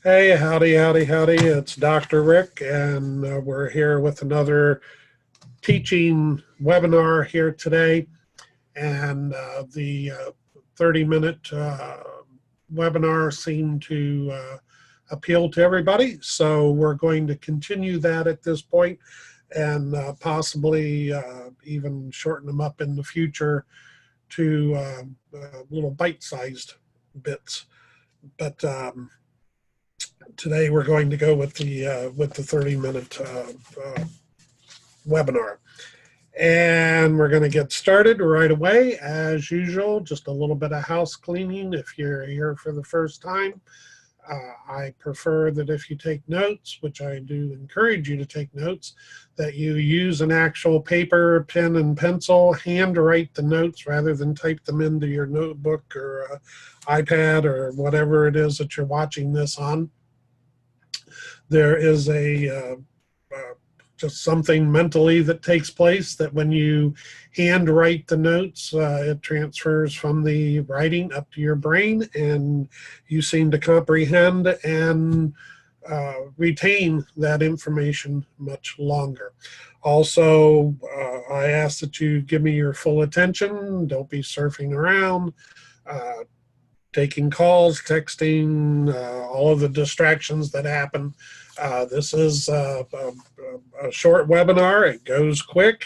Hey, howdy, howdy, howdy. It's Dr. Rick, and we're here with another teaching webinar here today. And the 30-minute webinar seemed to appeal to everybody. So we're going to continue that at this point and possibly even shorten them up in the future to little bite-sized bits. But today we're going to go with the 30-minute webinar, and we're going to get started right away as usual. Just a little bit of house cleaning if you're here for the first time. I prefer that if you take notes, which I do encourage you to take notes, that you use an actual paper, pen, and pencil, handwrite the notes rather than type them into your notebook or iPad or whatever it is that you're watching this on. There is just something mentally that takes place that when you handwrite the notes, it transfers from the writing up to your brain, and you seem to comprehend and retain that information much longer. Also, I ask that you give me your full attention. Don't be surfing around, taking calls, texting, all of the distractions that happen. This is a short webinar. It goes quick,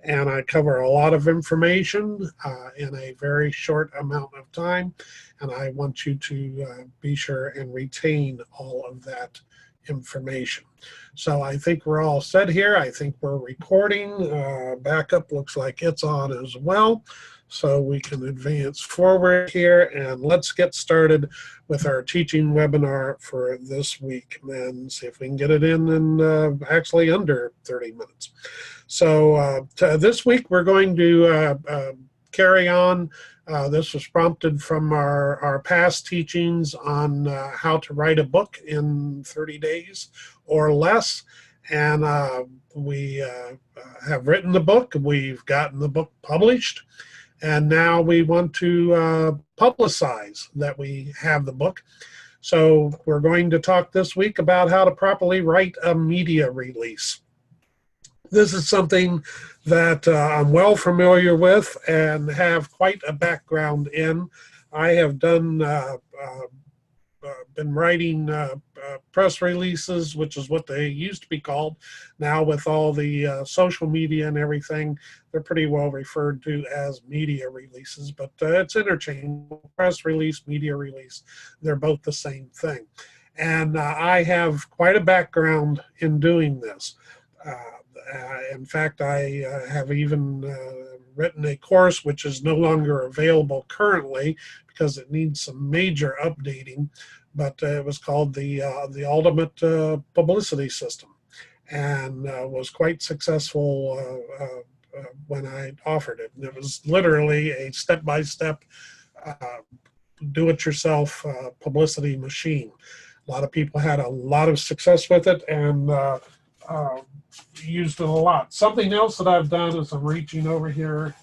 and I cover a lot of information in a very short amount of time, and I want you to be sure and retain all of that information. So I think we're all set here. I think we're recording. Backup looks like it's on as well. So we can advance forward here, and let's get started with our teaching webinar for this week and see if we can get it in actually under 30 minutes. So this week we're going to carry on. This was prompted from our past teachings on how to write a book in 30 days or less. And we have written the book. We've gotten the book published. And now we want to publicize that we have the book. So we're going to talk this week about how to properly write a media release. This is something that I'm well familiar with and have quite a background in. I have been writing press releases, which is what they used to be called. Now with all the social media and everything, they're pretty well referred to as media releases, but it's interchangeable. Press release, media release, they're both the same thing. And I have quite a background in doing this. In fact, I have even written a course which is no longer available currently because it needs some major updating, but it was called the Ultimate Publicity System, and was quite successful when I offered it. And it was literally a step-by-step do-it-yourself publicity machine. A lot of people had a lot of success with it, and used it a lot. Something else that I've done is I'm reaching over here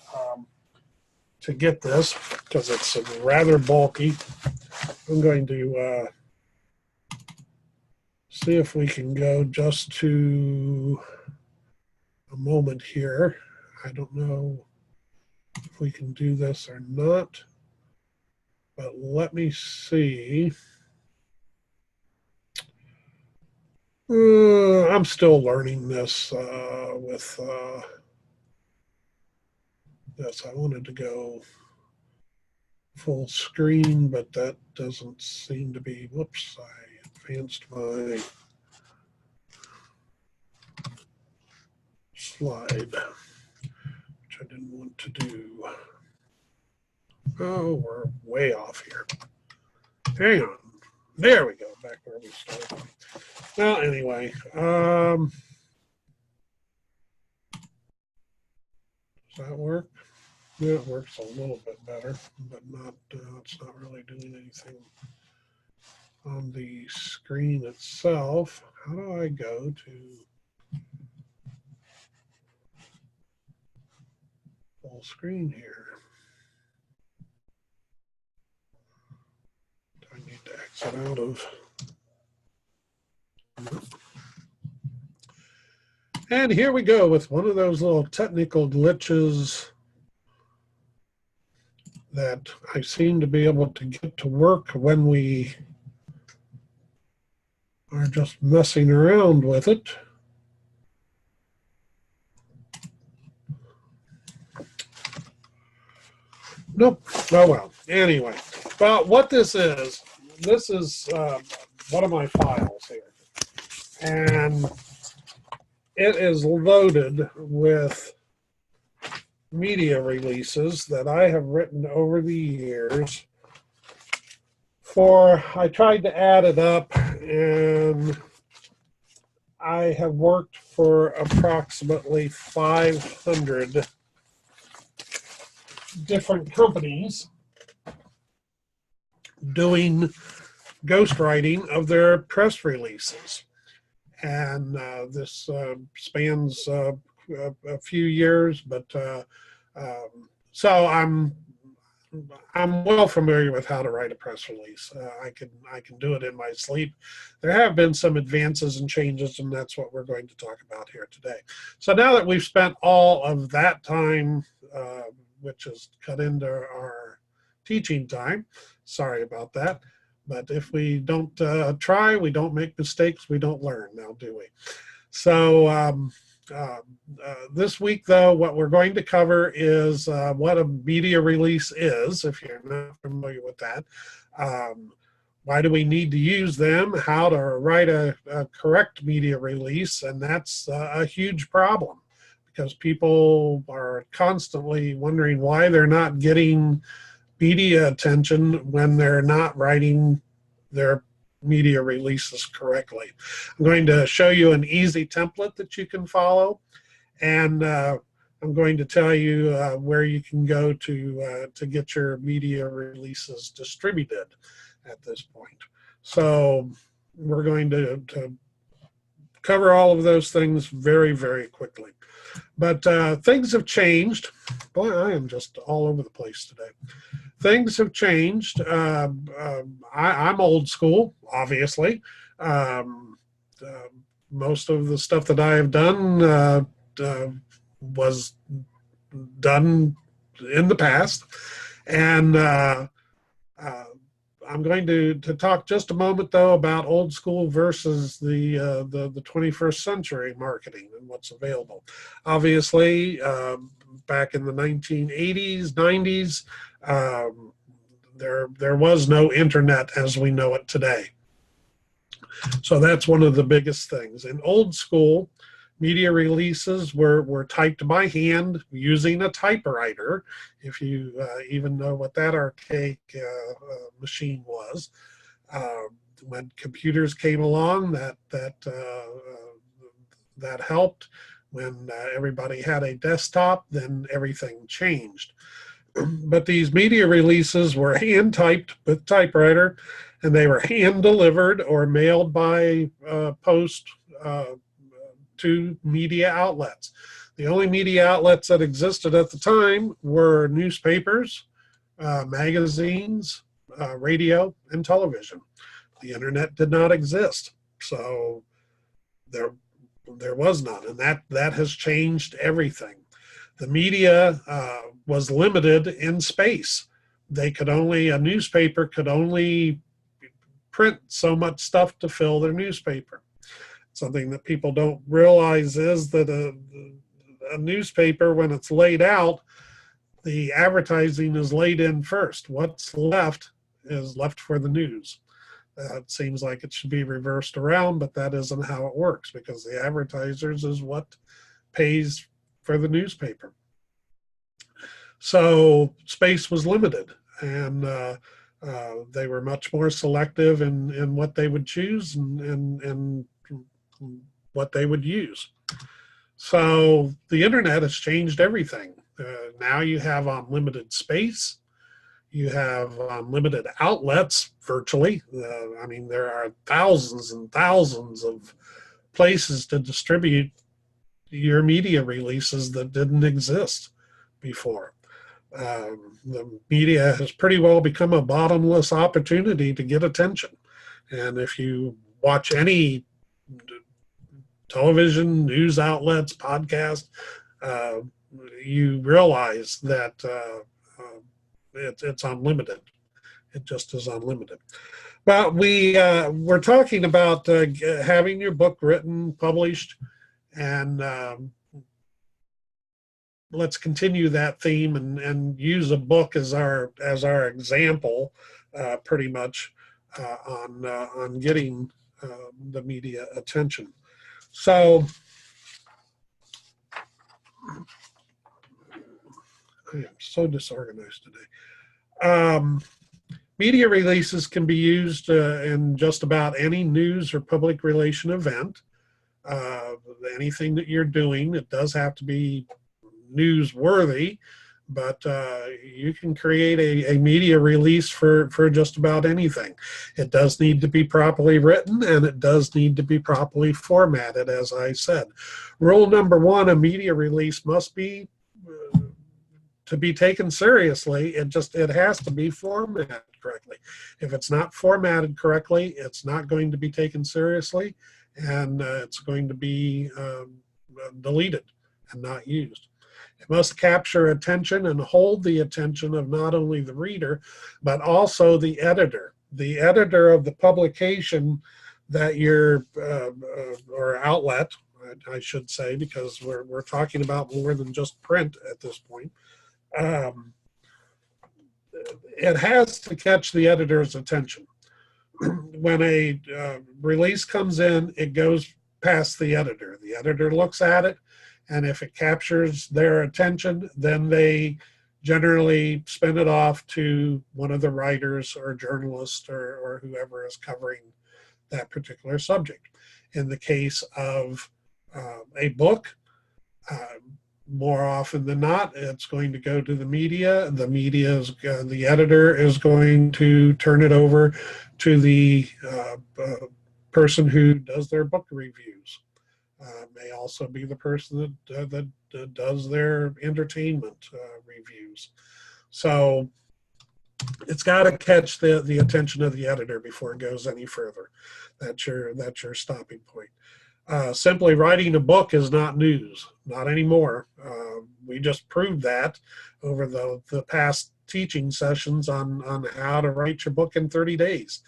to get this because it's rather bulky. I'm going to see if we can go just to a moment here. I don't know if we can do this or not, but let me see. I'm still learning this with this. I wanted to go full screen, but that doesn't seem to be, whoops, I advanced my slide, which I didn't want to do. Oh, we're way off here. Hang on. There we go, back where we started. Well, anyway, does that work? Yeah, it works a little bit better, but not. It's not really doing anything on the screen itself. How do I go to full screen here? Do I need to exit out of? And here we go with one of those little technical glitches that I seem to be able to get to work when we are just messing around with it. Nope. Oh well. Anyway, well, what this is one of my files here, and it is loaded with media releases that I have written over the years. I tried to add it up, and I have worked for approximately 500 different companies doing ghostwriting of their press releases. And this spans a few years, but so I'm well familiar with how to write a press release. I can do it in my sleep. There have been some advances and changes, and that's what we're going to talk about here today. So now that we've spent all of that time, which is cut into our teaching time, sorry about that. But if we don't try, we don't make mistakes, we don't learn now, do we? So this week, though, what we're going to cover is what a media release is, if you're not familiar with that. Why do we need to use them? How to write a correct media release, and that's a huge problem because people are constantly wondering why they're not getting media attention when they're not writing their media releases correctly. I'm going to show you an easy template that you can follow, and I'm going to tell you where you can go to get your media releases distributed at this point. So we're going to cover all of those things very, very quickly. But things have changed. Boy, I am just all over the place today. Things have changed. I'm old school, obviously. Most of the stuff that I have done was done in the past. And I'm going to talk just a moment, though, about old school versus the 21st century marketing and what's available. Obviously, back in the 1980s, 90s, there was no internet as we know it today. So that's one of the biggest things. In old school, media releases were typed by hand using a typewriter, if you even know what that archaic machine was. When computers came along, that helped. When everybody had a desktop, then everything changed. But these media releases were hand typed with typewriter, and they were hand delivered or mailed by post to media outlets. The only media outlets that existed at the time were newspapers, magazines, radio, and television. The internet did not exist, so there was none, and that has changed everything. The media was limited in space. A newspaper could only print so much stuff to fill their newspaper. Something that people don't realize is that a newspaper, when it's laid out, the advertising is laid in first. What's left is left for the news. It seems like it should be reversed around, but that isn't how it works, because the advertisers is what pays for the newspaper. So space was limited, and they were much more selective in what they would choose and what they would use. So the internet has changed everything. Now you have unlimited space. You have unlimited outlets virtually. I mean, there are thousands and thousands of places to distribute your media releases that didn't exist before. The media has pretty well become a bottomless opportunity to get attention. And if you watch any television, news outlets, podcasts, you realize that it's unlimited. It just is unlimited. But we're talking about having your book written, published, and let's continue that theme and use a book as our example, pretty much on getting the media attention. So I am so disorganized today. Media releases can be used in just about any news or public relation event. Anything that you're doing, it does have to be newsworthy, but you can create a media release for just about anything. It does need to be properly written, and it does need to be properly formatted, as I said. Rule number one, a media release must be to be taken seriously. It has to be formatted correctly. If it's not formatted correctly, it's not going to be taken seriously, and it's going to be deleted and not used. It must capture attention and hold the attention of not only the reader, but also the editor of the publication that you're, or outlet, I should say, because we're talking about more than just print at this point. It has to catch the editor's attention. When a release comes in, it goes past the editor. The editor looks at it, and if it captures their attention, then they generally spin it off to one of the writers or journalists or whoever is covering that particular subject. In the case of a book, more often than not, it's going to go to the media. The media is, the editor is going to turn it over to the person who does their book reviews. May also be the person that does their entertainment reviews. So it's got to catch the attention of the editor before it goes any further. That's your stopping point. Simply writing a book is not news, not anymore. We just proved that over the past teaching sessions on how to write your book in 30 days.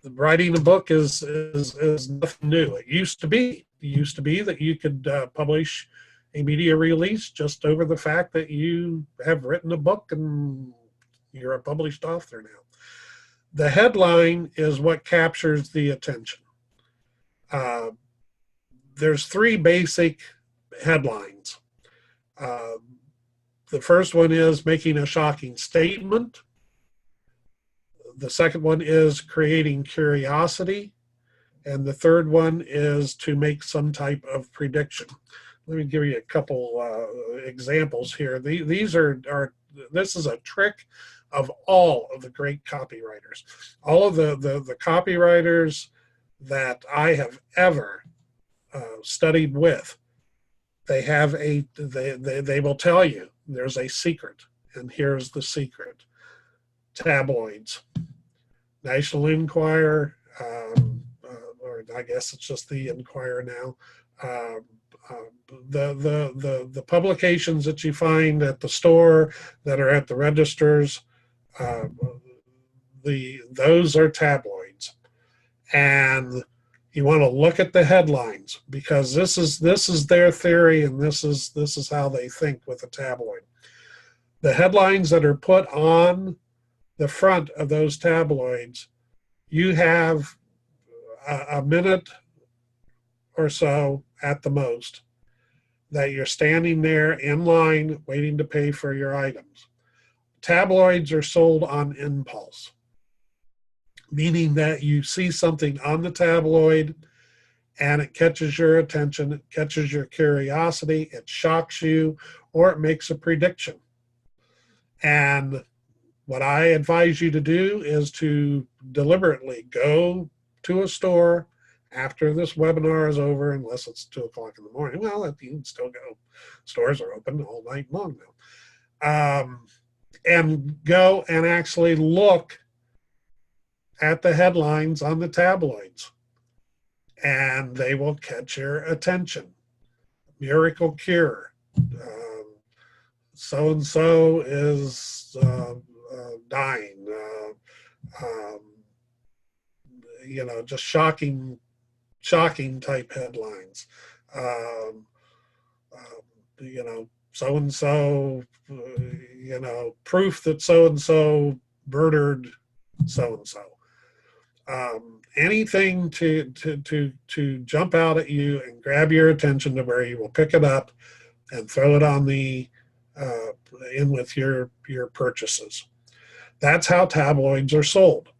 Writing a book is nothing new. It used to be that you could publish a media release just over the fact that you have written a book and you're a published author now. The headline is what captures the attention. There's three basic headlines. The first one is making a shocking statement. The second one is creating curiosity. And the third one is to make some type of prediction. Let me give you a couple examples here. These this is a trick of all of the great copywriters. All of the copywriters that I have ever studied with, they will tell you there's a secret, and here's the secret. Tabloids, National Enquirer, or I guess it's just the Enquirer now. The publications that you find at the store that are at the registers, those are tabloids, and you want to look at the headlines, because this is their theory, and this is how they think with a tabloid. The headlines that are put on the front of those tabloids, you have a minute or so at the most that you're standing there in line waiting to pay for your items. Tabloids are sold on impulse, meaning that you see something on the tabloid and it catches your attention, it catches your curiosity, it shocks you, or it makes a prediction. And what I advise you to do is to deliberately go to a store after this webinar is over, unless it's 2 o'clock in the morning. Well, you can still go. Stores are open all night long now. And go and actually look at the headlines on the tabloids and they will catch your attention. Miracle cure. So-and-so is dying. Just shocking type headlines. So-and-so, proof that so-and-so murdered so-and-so. Anything to jump out at you and grab your attention to where you will pick it up and throw it on the in with your purchases. That's how tabloids are sold.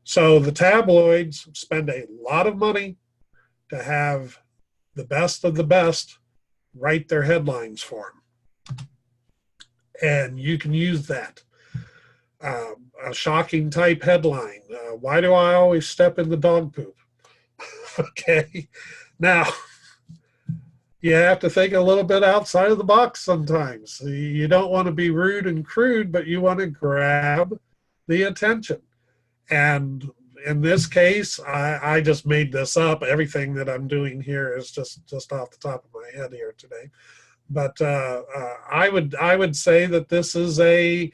So the tabloids spend a lot of money to have the best of the best write their headlines for them. And you can use that. A shocking type headline. Why do I always step in the dog poop? Okay. Now, you have to think a little bit outside of the box sometimes. You don't want to be rude and crude, but you want to grab the attention. And in this case, I just made this up. Everything that I'm doing here is just off the top of my head here today. But I would say that this is a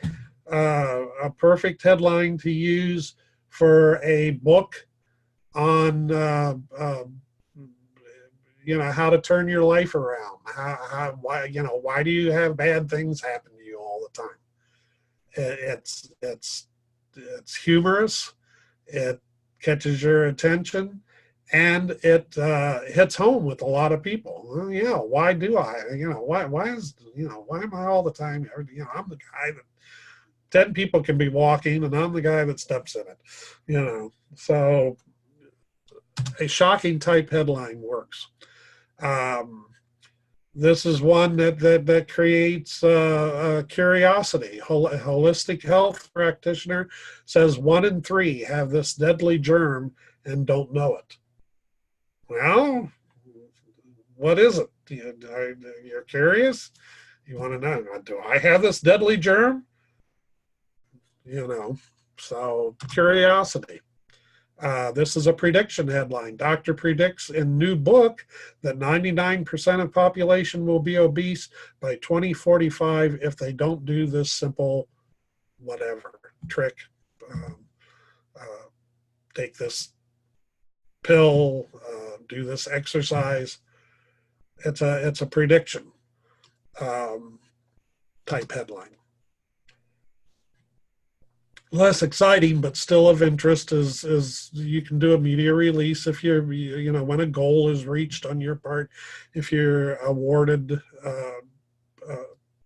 perfect headline to use for a book on how to turn your life around. Why do you have bad things happen to you all the time? It's humorous. It catches your attention, and it hits home with a lot of people. Well, yeah, why do I? Why am I all the time? I'm the guy that 10 people can be walking, and I'm the guy that steps in it. So a shocking type headline works. This is one that creates curiosity. Holistic health practitioner says 1 in 3 have this deadly germ and don't know it. Well, what is it? You're curious? You want to know, do I have this deadly germ? So curiosity. This is a prediction headline. Doctor predicts in new book that 99% of population will be obese by 2045 if they don't do this simple whatever trick. Take this pill, do this exercise. It's a prediction type headline. Less exciting, but still of interest is you can do a media release if you're, when a goal is reached on your part, if you're awarded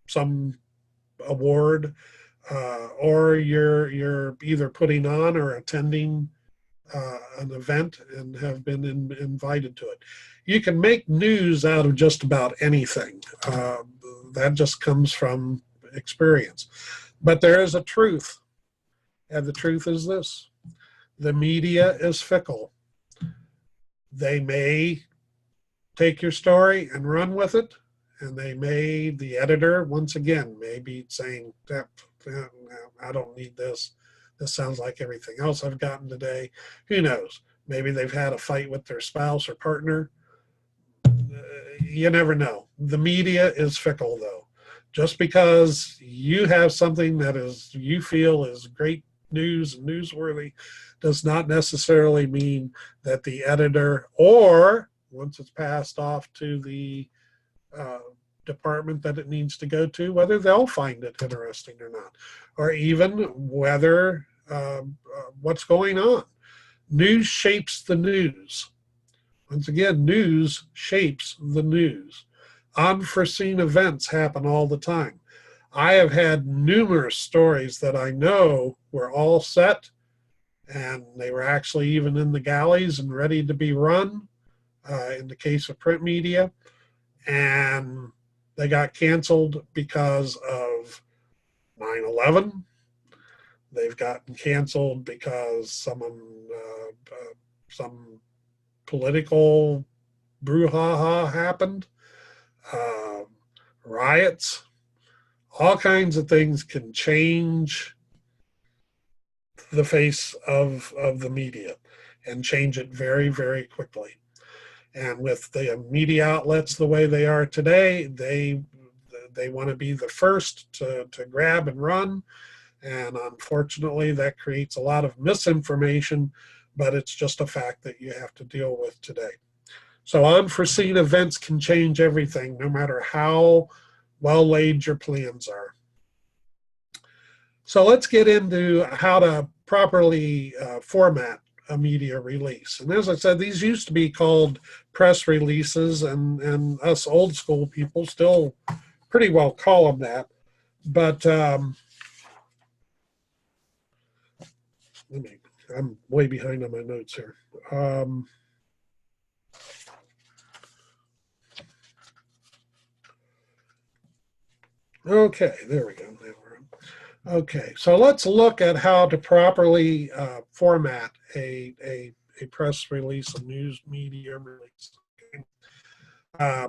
some award, or you're either putting on or attending an event and have been invited to it. You can make news out of just about anything. That just comes from experience. But there is a truth. And the truth is this: the media is fickle. They may take your story and run with it, and the editor, once again, may be saying, I don't need this. This sounds like everything else I've gotten today. Who knows? Maybe they've had a fight with their spouse or partner. You never know. The media is fickle, though. Just because you have something that you feel is great news and newsworthy does not necessarily mean that the editor, or once it's passed off to the department that it needs to go to, whether they'll find it interesting or not, or even whether what's going on. News shapes the news. Once again, news shapes the news. Unforeseen events happen all the time. I have had numerous stories that I know were all set, and they were actually even in the galleys and ready to be run, in the case of print media, and they got canceled because of 9/11. They've gotten canceled because some political brouhaha happened, riots. All kinds of things can change the face of the media and change it very, very quickly. And with the media outlets the way they are today, they want to be the first to grab and run. And unfortunately, that creates a lot of misinformation, but it's just a fact that you have to deal with today. So unforeseen events can change everything, no matter how well laid your plans are. So let's get into how to properly format a media release. And as I said, these used to be called press releases, and us old school people still pretty well call them that. But I'm way behind on my notes here. Okay, there we go. Okay, so let's look at how to properly format a press release, a news media release. Okay?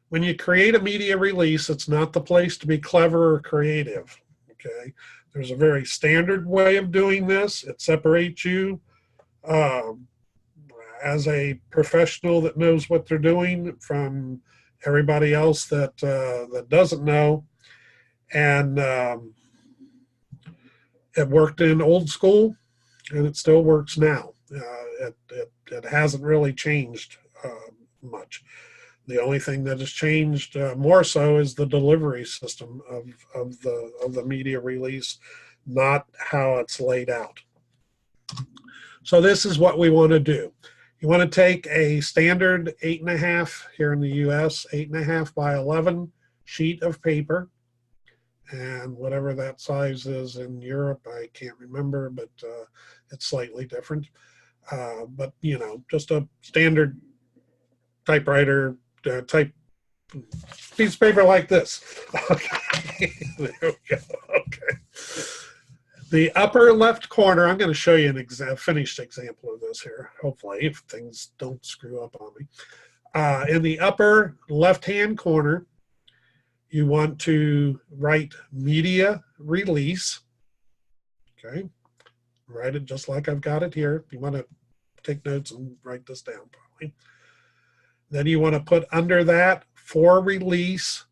When you create a media release, it's not the place to be clever or creative. Okay, there's a very standard way of doing this. It separates you as a professional that knows what they're doing from everybody else that that doesn't know. And it worked in old school, and it still works now. It hasn't really changed much. The only thing that has changed more so is the delivery system of the media release, not how it's laid out. So this is what we want to do. You want to take a standard 8.5 here in the US, 8.5 by 11 sheet of paper, and whatever that size is in Europe, I can't remember, but it's slightly different. But you know, just a standard typewriter type piece of paper like this. Okay, there we go. Okay. The upper left corner, I'm going to show you a finished example of this here, hopefully, if things don't screw up on me. In the upper left-hand corner, you want to write media release. Okay, write it just like I've got it here. If you want to take notes and write this down, probably. Then you want to put under that for release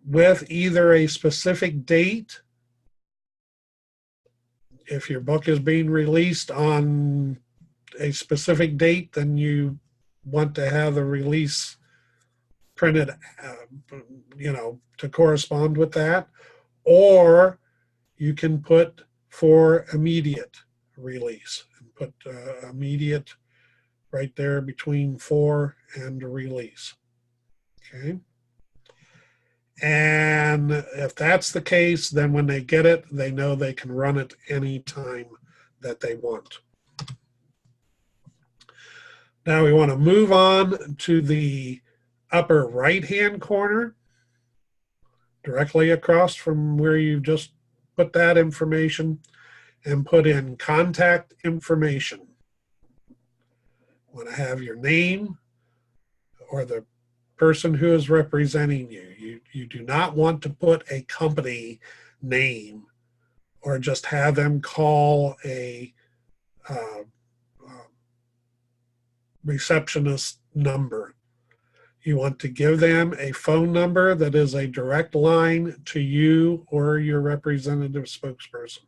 with either a specific date. If your book is being released on a specific date, then you want to have the release printed, you know, to correspond with that. Or you can put for immediate release and put immediate right there between for and release. Okay. And if that's the case, then when they get it, they know they can run it anytime that they want. Now we want to move on to the upper right-hand corner, directly across from where you just put that information, and put in contact information. You want to have your name or the person who is representing you. You do not want to put a company name or just have them call a receptionist number. You want to give them a phone number that is a direct line to you or your representative spokesperson.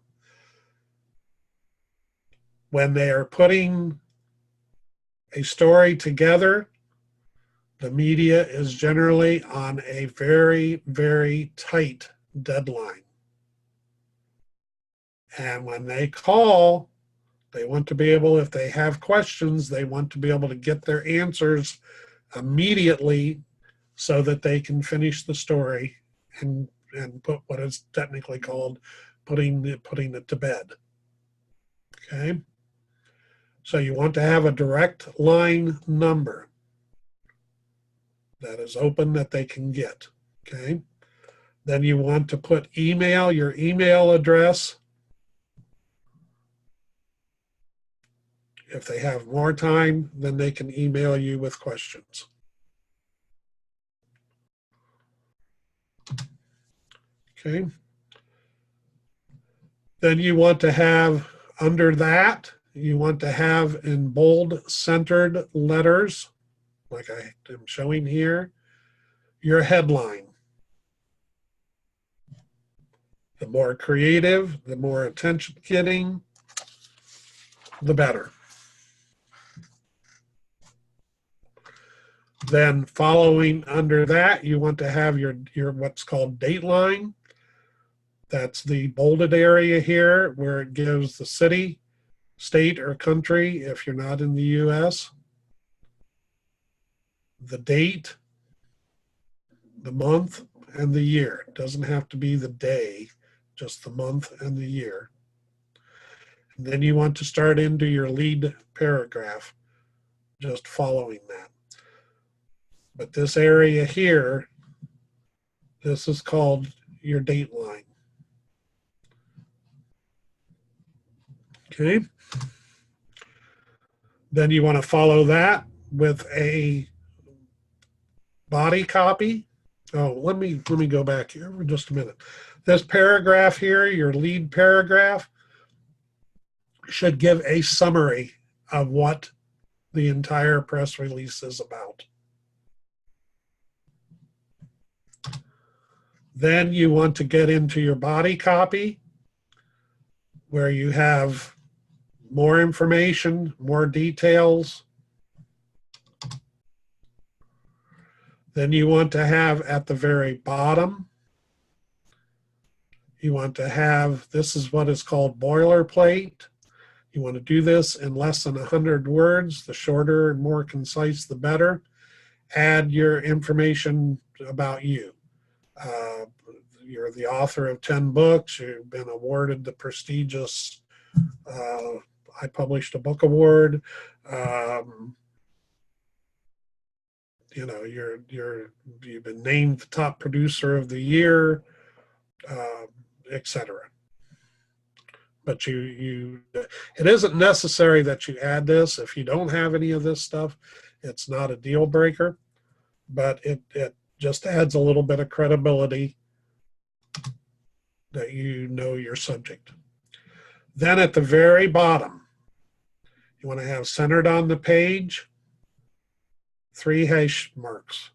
When they are putting a story together, the media is generally on a very, very tight deadline. And when they call, they want to be able, if they have questions, they want to be able to get their answers immediately so that they can finish the story and put what is technically called putting it to bed. Okay? So you want to have a direct line number that is open that they can get. Okay? Then you want to put email, your email address. If they have more time, then they can email you with questions. Okay. Then you want to have under that, you want to have in bold centered letters like I am showing here, your headline. The more creative, the more attention getting, the better. Then following under that, you want to have your what's called dateline. That's the bolded area here where it gives the city, state, or country if you're not in the US, the date, the month, and the year. It doesn't have to be the day, just the month and the year. And then you want to start into your lead paragraph, just following that. But this area here, this is called your dateline. Okay. Then you want to follow that with a body copy. Oh, let me go back here for just a minute. This paragraph here, your lead paragraph, should give a summary of what the entire press release is about. Then you want to get into your body copy where you have more information, more details. Then you want to have at the very bottom, you want to have, this is what is called boilerplate. You want to do this in less than 100 words. The shorter and more concise, the better. Add your information about you. You're the author of 10 books. You've been awarded the prestigious I Published a Book Award. You know, you've been named the top producer of the year, etc. But it isn't necessary that you add this. If you don't have any of this stuff, it's not a deal breaker, but it just adds a little bit of credibility that you know your subject. Then at the very bottom, you want to have centered on the page 3 hash marks.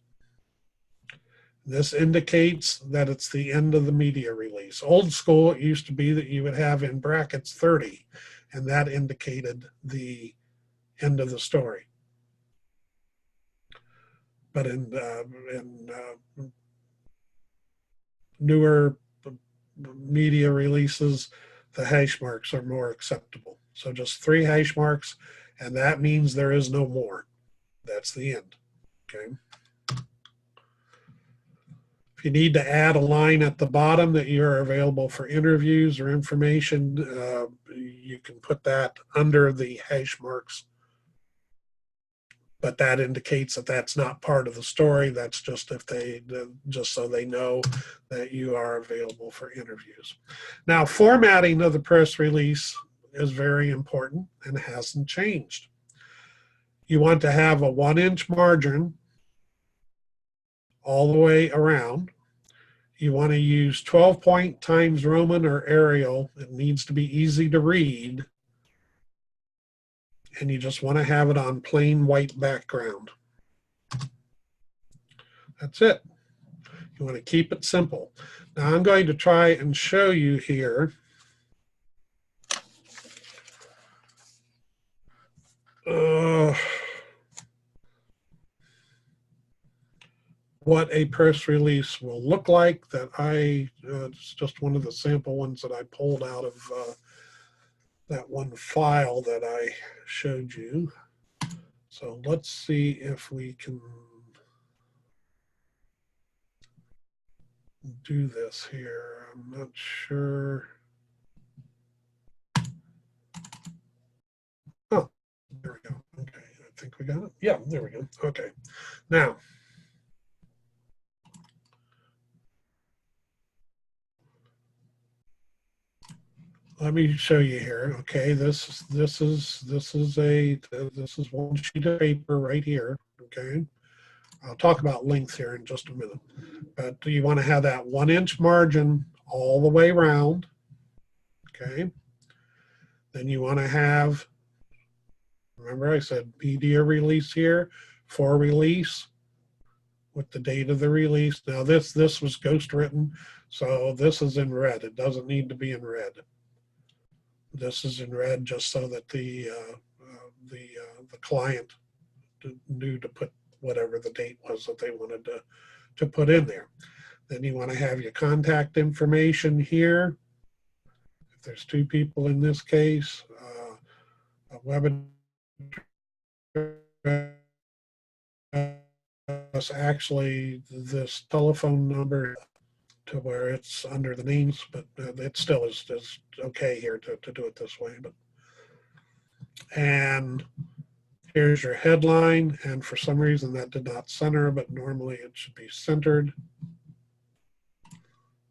This indicates that it's the end of the media release. Old school, it used to be that you would have in brackets 30, and that indicated the end of the story. But in newer media releases, the hash marks are more acceptable. So just 3 hash marks, and that means there is no more. That's the end. Okay. If you need to add a line at the bottom that you're available for interviews or information, you can put that under the hash marks. But that indicates that that's not part of the story. That's just just so they know that you are available for interviews. Now, formatting of the press release is very important and hasn't changed. You want to have a 1-inch margin all the way around. You want to use 12-point Times Roman or Arial. It needs to be easy to read. And you just want to have it on plain white background. That's it. You want to keep it simple. Now I'm going to try and show you here what a press release will look like. That it's just one of the sample ones that I pulled out of that one file that I showed you. So let's see if we can do this here. I'm not sure. Oh, there we go. Okay, I think we got it. Yeah, there we go. Okay. Now, let me show you here. Okay, this is one sheet of paper right here. Okay, I'll talk about length here in just a minute. But you want to have that 1-inch margin all the way around. Okay, then you want to have, remember I said media release here, for release with the date of the release. Now this was ghost written, so this is in red. It doesn't need to be in red. This is in red just so that the client knew to put whatever the date was that they wanted to put in there. Then you want to have your contact information here. If there's two people in this case, a web address, actually this telephone number to where it's under the names, but it still is okay here to do it this way. But and here's your headline, and for some reason that did not center, but normally it should be centered.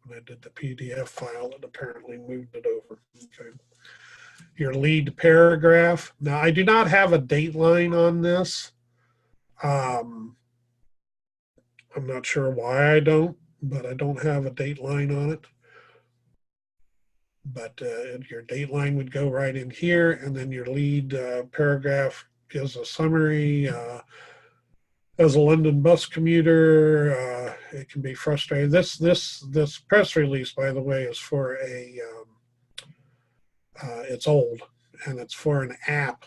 When I did the PDF file, it apparently moved it over. Okay. Your lead paragraph. Now I do not have a dateline on this. I'm not sure why I don't, but I don't have a dateline on it. But your dateline would go right in here, and then your lead paragraph gives a summary. As a London bus commuter, it can be frustrating. This press release, by the way, is for a. It's old, and it's for an app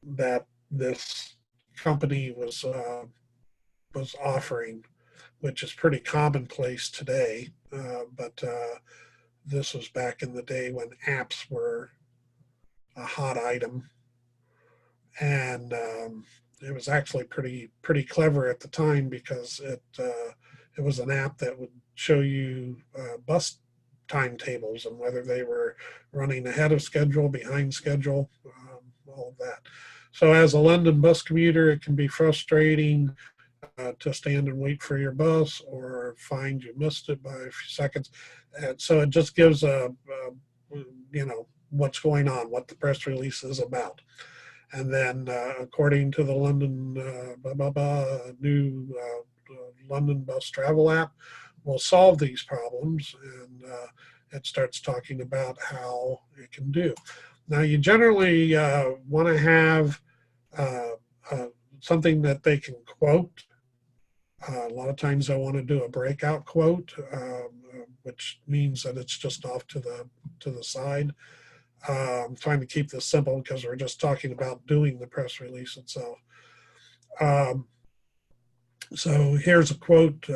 that this company was offering, which is pretty commonplace today. But this was back in the day when apps were a hot item, and it was actually pretty clever at the time because it was an app that would show you bus timetables and whether they were running ahead of schedule, behind schedule, all of that. So as a London bus commuter, it can be frustrating to stand and wait for your bus or find you missed it by a few seconds. And so it just gives what's going on, what the press release is about. And then according to the London new London bus travel app, will solve these problems, and it starts talking about how it can do. Now you generally want to have something that they can quote. A lot of times I want to do a breakout quote, which means that it's just off to the side. I'm trying to keep this simple because we're just talking about doing the press release itself. So here's a quote.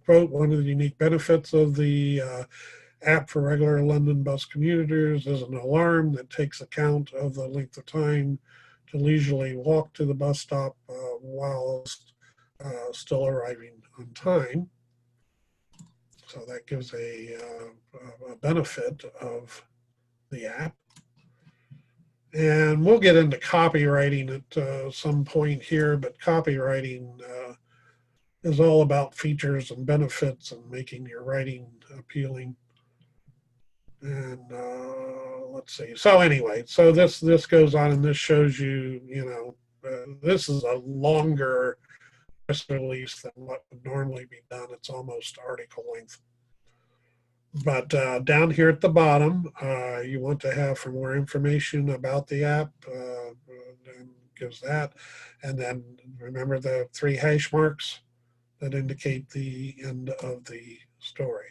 One of the unique benefits of the app for regular London bus commuters is an alarm that takes account of the length of time to leisurely walk to the bus stop while still arriving on time. So that gives a benefit of the app. And we'll get into copywriting at some point here, but copywriting is all about features and benefits and making your writing appealing. And let's see. So anyway, so this goes on, and this shows you, this is a longer press release than what would normally be done. It's almost article length. But down here at the bottom, you want to have for more information about the app, and gives that. And then remember the 3 hash marks that indicate the end of the story.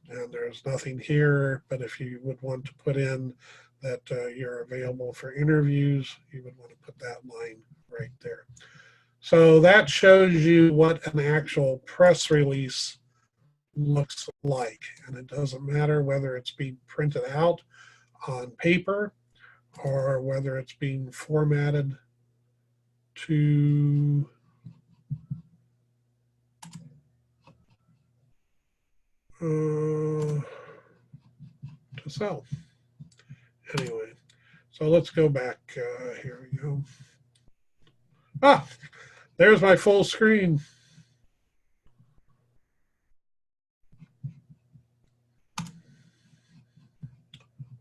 And there's nothing here, but if you would want to put in that you're available for interviews, you would want to put that line right there. So that shows you what an actual press release looks like. And it doesn't matter whether it's being printed out on paper or whether it's being formatted to sell. Anyway, so let's go back. Here we go. There's my full screen.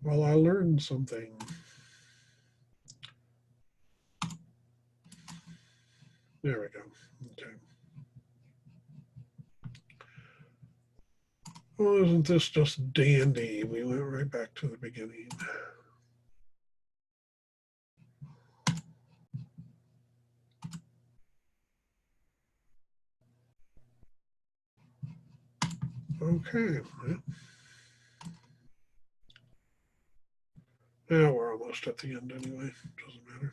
Well, I learned something. There we go. Okay. Well, isn't this just dandy? We went right back to the beginning. Okay. Yeah, we're almost at the end anyway. Doesn't matter.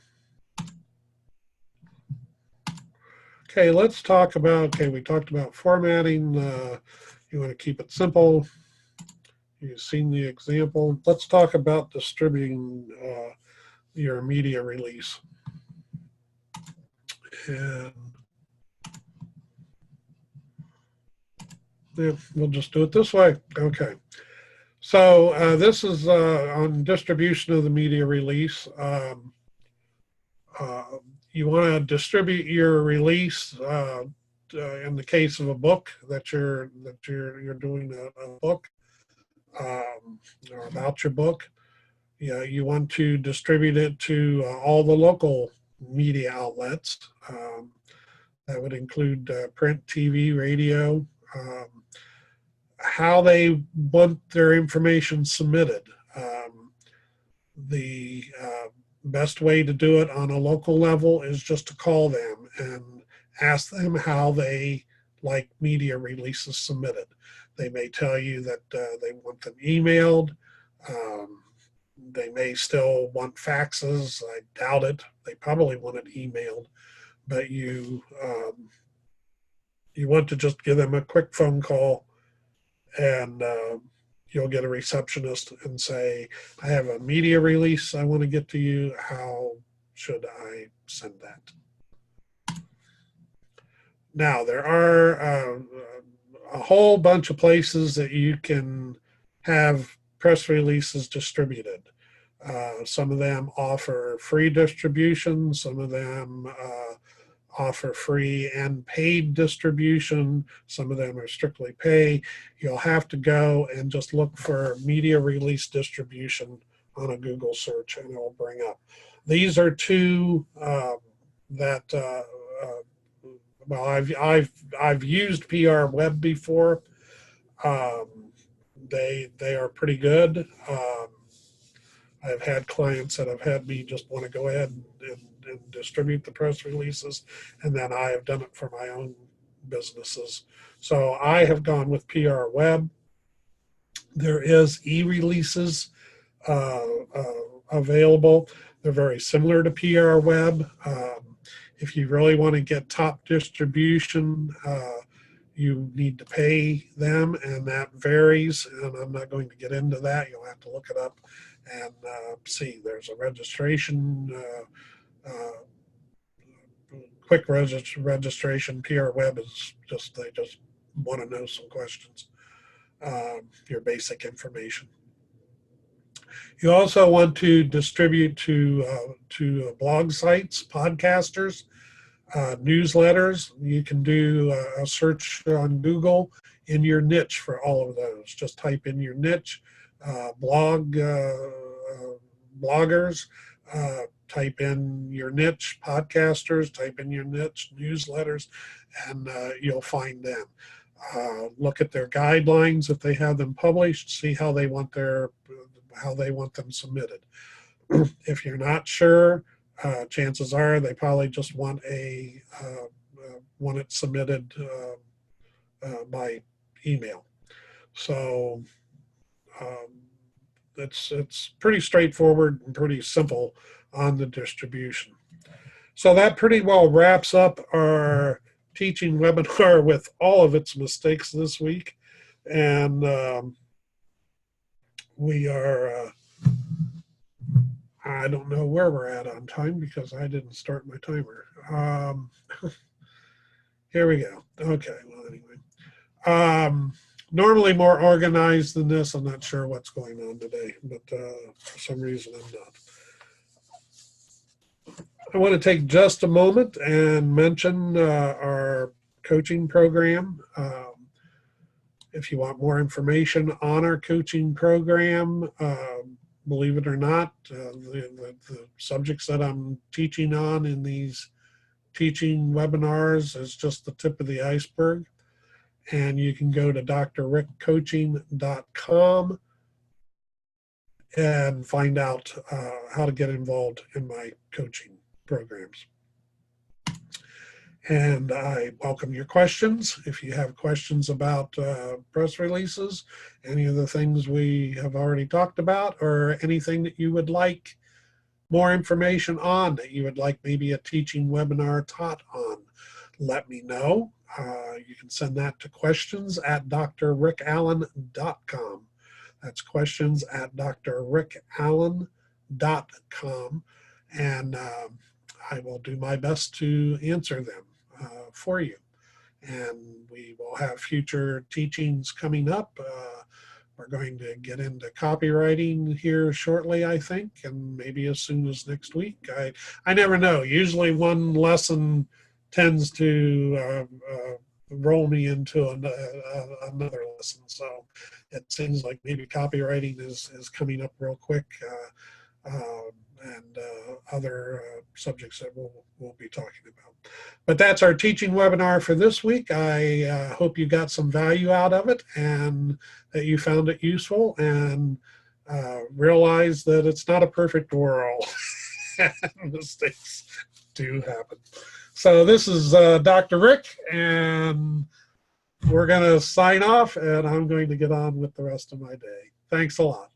Okay, let's talk about, okay, we talked about formatting. You want to keep it simple. You've seen the example. Let's talk about distributing your media release. And yeah, we'll just do it this way. Okay. So this is on distribution of the media release. Uh, you want to distribute your release in the case of a book that you're doing a book or about your book. Yeah, you want to distribute it to all the local media outlets. That would include print, TV, radio. How they want their information submitted. The best way to do it on a local level is just to call them and ask them how they like media releases submitted. They may tell you that they want them emailed. They may still want faxes. I doubt it. They probably want it emailed, but you want to just give them a quick phone call, and you'll get a receptionist and say, I have a media release I want to get to you. How should I send that? Now, there are a whole bunch of places that you can have press releases distributed. Some of them offer free distribution. Some of them offer free and paid distribution. Some of them are strictly pay. You'll have to go and just look for media release distribution on a Google search, and it will bring up. These are two that well, I've used PR Web before. They are pretty good. I've had clients that have had me just want to go ahead and distribute the press releases, and then I have done it for my own businesses. So I have gone with PR Web. There is e-releases available. They're very similar to PR Web. If you really want to get top distribution, you need to pay them, and that varies, and I'm not going to get into that. You'll have to look it up and see. There's a registration, quick registration. PR Web is just, they just want to know some questions, your basic information. You also want to distribute to blog sites, podcasters, newsletters. You can do a search on Google in your niche for all of those. Just type in your niche, bloggers, type in your niche, podcasters, type in your niche, newsletters, and you'll find them. Look at their guidelines if they have them published. See how they want them submitted. If you're not sure, chances are they probably just want it submitted by email. So it's pretty straightforward and pretty simple on the distribution. So that pretty well wraps up our teaching webinar with all of its mistakes this week. And we are, I don't know where we're at on time because I didn't start my timer. Here we go. Okay, well, anyway. Normally more organized than this. I'm not sure what's going on today, but for some reason I'm not. I want to take just a moment and mention our coaching program. If you want more information on our coaching program, believe it or not, the subjects that I'm teaching on in these teaching webinars is just the tip of the iceberg. And you can go to drrickcoaching.com and find out how to get involved in my coaching programs. And I welcome your questions. If you have questions about press releases, any of the things we have already talked about, or anything that you would like more information on, that you would like maybe a teaching webinar taught on, let me know. You can send that to questions@drrickallen.com. That's questions@drrickallen.com. And I will do my best to answer them for you. And we will have future teachings coming up. We're going to get into copywriting here shortly, I think, and maybe as soon as next week. I never know. Usually one lesson tends to roll me into another lesson. So it seems like maybe copywriting is coming up real quick. And other subjects that we'll be talking about. But that's our teaching webinar for this week. I hope you got some value out of it and that you found it useful, and realize that it's not a perfect world. Mistakes do happen. So this is Dr. Rick, and we're going to sign off, and I'm going to get on with the rest of my day. Thanks a lot.